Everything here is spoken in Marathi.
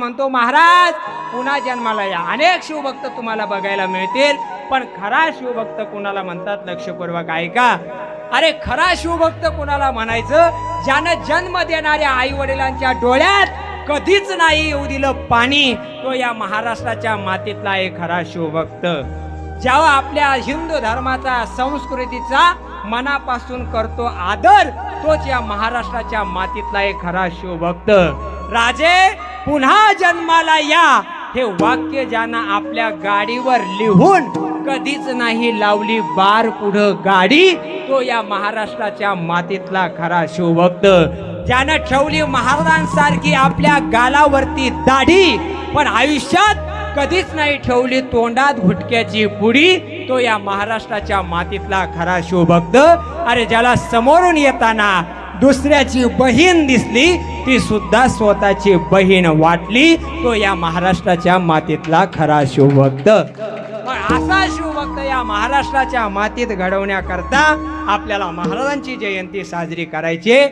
म्हणतो महाराज पुन्हा जन्माला या. अनेक शिवभक्त तुम्हाला बघायला मिळतील, पण खरा शिवभक्त कुणाला म्हणतात लक्षपूर्वक ऐका. अरे खरा शिवभक्त कुणाला म्हणायचं, ज्यानं जन्म देणाऱ्या आई वडिलांच्या डोळ्यात कधीच नाही येऊ दिलं पाणी, तो या महाराष्ट्राच्या मातीतला एक खरा शिवभक्त. जेव्हा आपल्या हिंदू धर्माचा संस्कृतीचा मनापासून करतो आदर, तोच या महाराष्ट्राच्या मातीतला एक खरा शिवभक्त. राजे पुन्हा जन्माला या हे वाक्य ज्यानं आपल्या गाडीवर लिहून कधीच नाही लावली बार पुढं गाडी, तो या महाराष्ट्राच्या मातीतला खरा शिवभक्त. ज्यानं ठेवली महाराजांसारखी आपल्या गालावरती दाढी, पण आयुष्यात कधीच नाही ठेवली तोंडात गुटक्याची पुडी, तो या महाराष्ट्राच्या मातीतला खरा शिवभक्त. अरे ज्याला समोरून येताना दुसऱ्याची बहीण दिसली, ती सुद्धा स्वतःची बहीण वाटली, तो या महाराष्ट्राच्या मातीतला खरा शिवभक्त. असा शिवभक्त या महाराष्ट्राच्या मातीत घडवण्याकरता आपल्याला महाराजांची जयंती साजरी करायची.